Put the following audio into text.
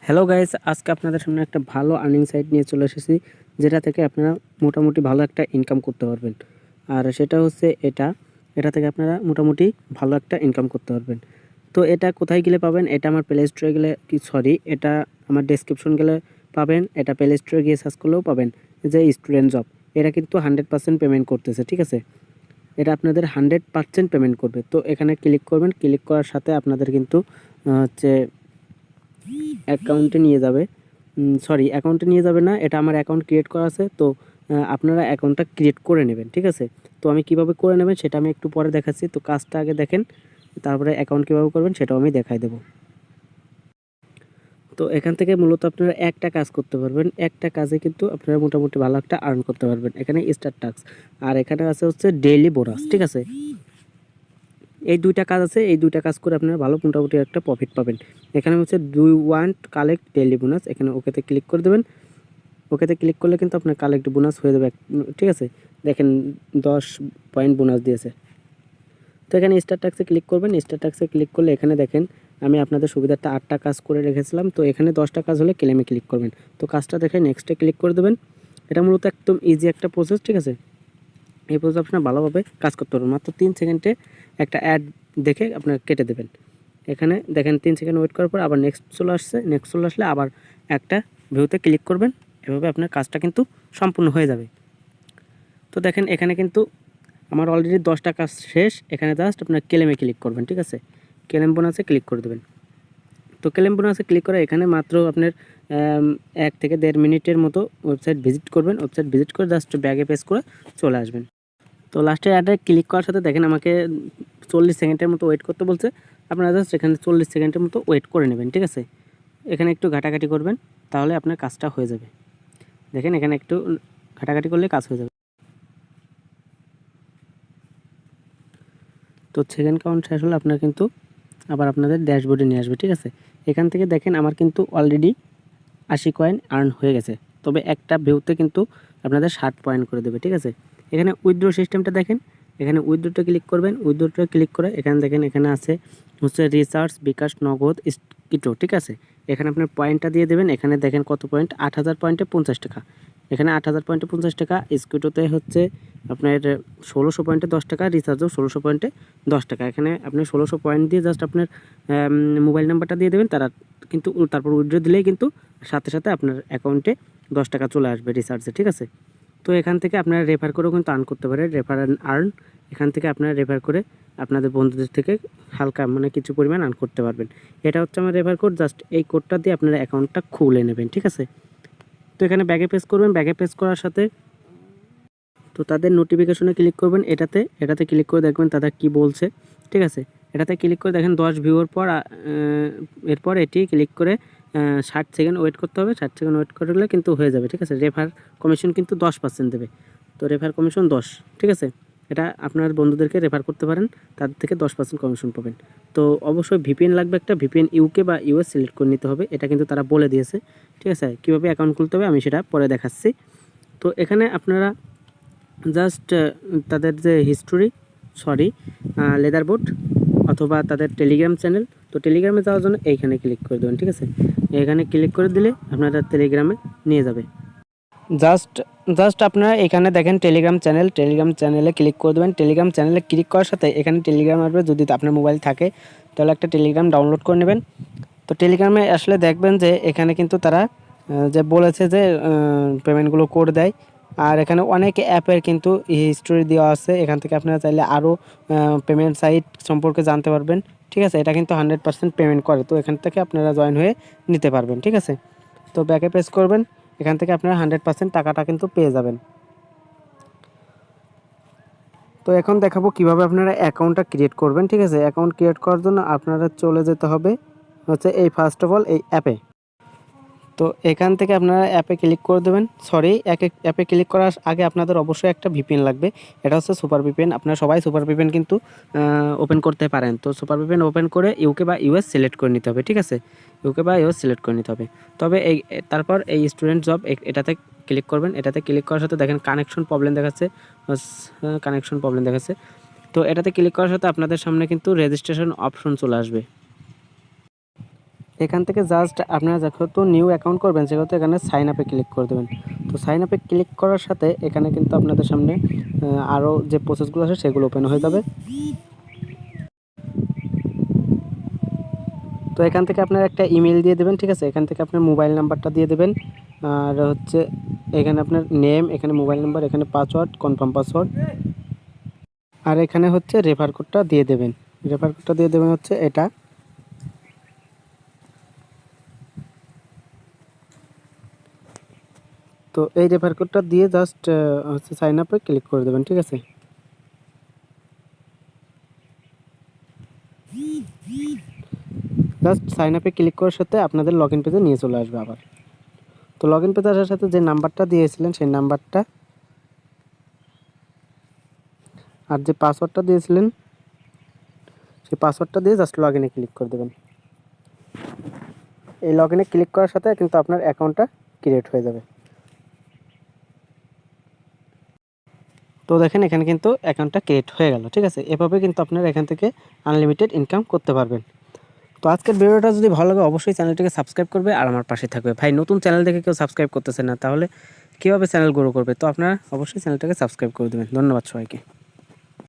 Hello guys, আজকে আপনাদের সামনে একটা ভালো আর্নিং সাইট নিয়ে চলে এসেছি, যেটা থেকে আপনারা মোটামুটি ভালো একটা ইনকাম করতে পারবেন। আর সেটা হচ্ছে এটা থেকে আপনারা মোটামুটি ভালো একটা ইনকাম করতে পারবেন। তো এটা কোথায় গেলে পাবেন? এটা আমার প্লে স্টোরে গেলে এটা আমার ডেসক্রিপশন গেলে পাবেন। এটা প্লে স্টোরে গিয়ে সার্চ করলেও পাবেন যে স্টুডেন্ট জব। এটা কিন্তু 100% পেমেন্ট করতেছে, ঠিক আছে? এটা আপনাদের 100% পেমেন্ট করবে। তো এখানে ক্লিক করবেন, ক্লিক করার সাথে আপনাদের কিন্তু হচ্ছে অ্যাকাউন্টে নিয়ে যাবে। অ্যাকাউন্টে নিয়ে যাবে না, এটা আমার অ্যাকাউন্ট ক্রিয়েট করা আছে। তো আপনারা অ্যাকাউন্টটা ক্রিয়েট করে নেবেন, ঠিক আছে? তো আমি কিভাবে করে নেবেন সেটা আমি একটু পরে দেখাচ্ছি। তো কাজটা আগে দেখেন, তারপরে অ্যাকাউন্ট কীভাবে করবেন সেটাও আমি দেখাই দেবো। তো এখান থেকে মূলত আপনারা একটা কাজ করতে পারবেন, একটা কাজে কিন্তু আপনারা মোটামুটি ভালো একটা আর্ন করতে পারবেন। এখানে স্টার টাস্ক আর এখানে আছে হচ্ছে ডেইলি বোনাস, ঠিক আছে? এই দুইটা কাজ আছে, এই দুইটা কাজ করে আপনারা ভালো মোটামুটি একটা প্রফিট পাবেন। এখানে হচ্ছে do you want collect daily bonus, এখানে ওকেতে ক্লিক করে দেবেন। ওকেতে ক্লিক করলে কিন্তু আপনার কালেক্ট বোনাস হয়ে যাবে, ঠিক আছে? দেখেন 10 পয়েন্ট বোনাস দিয়েছে। তো এখানে স্টার ট্যাক্সে ক্লিক করবেন। স্টার ট্যাক্সে ক্লিক করলে এখানে দেখেন আমি আপনাদের সুবিধার্থে 8টা কাজ করে রেখেছিলাম। তো এখানে 10টা কাজ হলে ক্লেমে ক্লিক করবেন। তো কাজটা দেখে নেক্সটে ক্লিক করে দেবেন। এটা মূলত একদম ইজি একটা প্রসেস, ঠিক আছে? এই প্রসেস আপনারা ভালোভাবে কাজ করতে পারবেন। মাত্র 3 সেকেন্ডে একটা অ্যাড দেখে আপনারা কেটে দেবেন। এখানে দেখেন 3 সেকেন্ড ওয়েট করার পর আবার নেক্সট চলে আসছে। নেক্সট চলে আসলে আবার একটা ভিউতে ক্লিক করবেন। এভাবে আপনার কাজটা কিন্তু সম্পূর্ণ হয়ে যাবে। তো দেখেন এখানে কিন্তু আমার অলরেডি 10টা কাজ শেষ। এখানে জাস্ট আপনার ক্লেমে ক্লিক করবেন, ঠিক আছে? ক্লেম বোনাসে ক্লিক করে দেবেন। তো ক্লেম বোনাসে ক্লিক করে এখানে মাত্র আপনার 1 থেকে 1.5 মিনিটের মতো ওয়েবসাইট ভিজিট করবেন। ওয়েবসাইট ভিজিট করে জাস্ট ব্যাগে পেস্ট করে চলে আসবেন। তো লাস্টে অ্যাডে ক্লিক করার সাথে দেখেন আমাকে 40 সেকেন্ডের মতো ওয়েট করতে বলছে। আপনারা জাস্ট এখানে 40 সেকেন্ডের মতো ওয়েট করে নেবেন, ঠিক আছে? এখানে একটু ঘাটাঘাটি করবেন, তাহলে আপনার কাজটা হয়ে যাবে। দেখেন এখানে একটু ঘাটাঘাটি করলে কাজ হয়ে যাবে। তো সেকেন্ড কাউন্ট শেষ হলে আপনার কিন্তু আবার আপনাদের ড্যাশবোর্ডে নিয়ে আসবে, ঠিক আছে? এখান থেকে দেখেন আমার কিন্তু অলরেডি 80 কয়েন আর্ন হয়ে গেছে। তবে একটা ভিউতে কিন্তু আপনাদের 60 পয়েন্ট করে দেবে, ঠিক আছে? এখানে উইথড্র সিস্টেমটা দেখেন। এখানে উইথড্রোতে ক্লিক করবেন। উইথড্রোতে ক্লিক করে এখানে দেখেন এখানে আছে হচ্ছে রিচার্জ, বিকাশ, নগদ, স্কিটো, ঠিক আছে? এখানে আপনার পয়েন্টটা দিয়ে দেবেন। এখানে দেখেন কত পয়েন্ট, 8000 পয়েন্টে 50 টাকা। এখানে 8000 পয়েন্টে 50 টাকা। স্কিটোতে হচ্ছে আপনার 1600 পয়েন্টে 10 টাকা, রিচার্জও 1600 পয়েন্টে 10 টাকা। এখানে আপনি 1600 পয়েন্ট দিয়ে জাস্ট আপনার মোবাইল নাম্বারটা দিয়ে দেবেন, তারা কিন্তু তারপর উইথড্র দিলেই কিন্তু সাথে সাথে আপনার অ্যাকাউন্টে 10 টাকা চলে আসবে রিচার্জে, ঠিক আছে? তো এখান থেকে আপনারা রেফার করেও কিন্তু আর্ন করতে পারেন, রেফার অ্যান্ড আর্ন। এখান থেকে আপনারা রেফার করে আপনাদের বন্ধুদের থেকে হালকা মানে কিছু পরিমাণ আর্ন করতে পারবেন। এটা হচ্ছে আমার রেফার কোড, জাস্ট এই কোডটা দিয়ে আপনারা অ্যাকাউন্টটা খুলে নেবেন, ঠিক আছে? তো এখানে ব্যাগে পেস্ট করবেন। ব্যাগে পেস্ট করার সাথে তো তাদের নোটিফিকেশনে ক্লিক করবেন। এটাতে ক্লিক করে দেখবেন তারা কি বলছে, ঠিক আছে? এটাতে ক্লিক করে দেখেন 10 ভিউর পর এরপর এটি ক্লিক করে 60 সেকেন্ড ওয়েট করতে হবে। 60 সেকেন্ড ওয়েট করলে কিন্তু হয়ে যাবে, ঠিক আছে? রেফার কমিশন কিন্তু 10% দেবে। তো রেফার কমিশন 10, ঠিক আছে? এটা আপনার বন্ধুদেরকে রেফার করতে পারেন, তাদের থেকে 10% কমিশন পাবেন। তো অবশ্যই ভিপিএন লাগবে একটা। ভিপিএন ইউকে বা ইউএস সিলেক্ট করে নিতে হবে, এটা কিন্তু তারা বলে দিয়েছে, ঠিক আছে? কীভাবে অ্যাকাউন্ট খুলতে হবে আমি সেটা পরে দেখাচ্ছি। তো এখানে আপনারা জাস্ট তাদের যে লেদারবোর্ড অথবা তাদের টেলিগ্রাম চ্যানেল, তো টেলিগ্রামে যাওয়ার জন্য এইখানে ক্লিক করে দেবেন, ঠিক আছে? এখানে ক্লিক করে দিলে আপনারা টেলিগ্রামে নিয়ে যাবে। জাস্ট আপনারা এখানে দেখেন টেলিগ্রাম চ্যানেলে ক্লিক করে দেবেন। টেলিগ্রাম চ্যানেলে ক্লিক করার সাথে এখানে টেলিগ্রাম আসবে। যদি আপনার মোবাইল থাকে তাহলে একটা টেলিগ্রাম ডাউনলোড করে নেবেন। তো টেলিগ্রামে আসলে দেখবেন যে এখানে কিন্তু তারা যে বলেছে যে পেমেন্টগুলো করে দেয়। আর এখানে অনেক অ্যাপের কিন্তু হিস্টোরি দেওয়া আছে। এখান থেকে আপনারা চাইলে আরও পেমেন্ট সাইট সম্পর্কে জানতে পারবেন, ঠিক আছে? এটা কিন্তু 100% পেমেন্ট করে। তো এখান থেকে আপনারা জয়েন হয়ে নিতে পারবেন, ঠিক আছে? তো ব্যাকে প্রেস করবেন। এখান থেকে আপনারা 100% টাকাটা কিন্তু পেয়ে যাবেন। তো এখন দেখাবো কিভাবে আপনারা অ্যাকাউন্টটা ক্রিয়েট করবেন, ঠিক আছে? অ্যাকাউন্ট ক্রিয়েট করার জন্য আপনারা চলে যেতে হবে হচ্ছে এই ফার্স্ট অফ অল এই অ্যাপে। তো এখান থেকে আপনারা অ্যাপে ক্লিক করে দেবেন। অ্যাপে ক্লিক করার আগে আপনাদের অবশ্যই একটা ভিপিএন লাগবে। এটা হচ্ছে সুপার ভিপিএন। আপনারা সবাই সুপার ভিপিএন কিন্তু ওপেন করতে পারেন। তো সুপার ভিপিএন ওপেন করে ইউকে বা ইউএস সিলেক্ট করে নিতে হবে, ঠিক আছে? ইউকে বা ইউএস সিলেক্ট করে নিতে হবে। তবে তারপর এই স্টুডেন্ট জব এটাতে ক্লিক করবেন। এটাতে ক্লিক করার সাথে দেখেন কানেকশন প্রবলেম দেখাচ্ছে। তো এটাতে ক্লিক করার সাথে আপনাদের সামনে কিন্তু রেজিস্ট্রেশন অপশন চলে আসবে। এখান থেকে জাস্ট আপনারা যেহেতু নিউ অ্যাকাউন্ট করবেন সেহেতু এখানে সাইন আপে ক্লিক করে দেবেন। তো সাইন আপে ক্লিক করার সাথে এখানে কিন্তু আপনাদের সামনে আরও যে প্রসেসগুলো আছে সেগুলো ওপেন হয়ে যাবে। তো এখান থেকে আপনার একটা ইমেল দিয়ে দেবেন, ঠিক আছে। এখান থেকে আপনার মোবাইল নাম্বারটা দিয়ে দেবেন, আর হচ্ছে এখানে আপনার নেম, এখানে মোবাইল নাম্বার, এখানে পাসওয়ার্ড, কনফার্ম পাসওয়ার্ড, আর এখানে হচ্ছে রেফার কোডটা দিয়ে দেবেন। রেফার কোডটা দিয়ে দেবেন হচ্ছে এটা। তো এই রেফার কোডটা দিয়ে জাস্ট হচ্ছে সাইন আপে ক্লিক করে দেবেন, ঠিক আছে। জাস্ট সাইন আপে ক্লিক করার সাথে আপনাদের লগ ইন পেজে নিয়ে চলে আসবে আবার। তো লগ ইন পেজে আসার সাথে যে নাম্বারটা দিয়েছিলেন সেই নাম্বারটা আর যে পাসওয়ার্ডটা দিয়েছিলেন সেই পাসওয়ার্ডটা দিয়ে জাস্ট লগ ইনে ক্লিক করে দেবেন। এই লগ ইনে ক্লিক করার সাথে কিন্তু আপনার অ্যাকাউন্টটা ক্রিয়েট হয়ে যাবে। তো দেখেন এখানে কিন্তু অ্যাকাউন্টটা ক্রিয়েট হয়ে গেল, ঠিক আছে। এভাবে কিন্তু আপনারা এখান থেকে আনলিমিটেড ইনকাম করতে পারবেন। তো আজকের ভিডিওটা যদি ভালো লাগে অবশ্যই চ্যানেলটিকে সাবস্ক্রাইব করবে আর আমার পাশে থাকবে। ভাই নতুন চ্যানেল দেখে কেউ সাবস্ক্রাইব করতেছে না, তাহলে কীভাবে চ্যানেল গ্রো করবে? তো আপনারা অবশ্যই চ্যানেলটাকে সাবস্ক্রাইব করে দেবেন। ধন্যবাদ সবাইকে।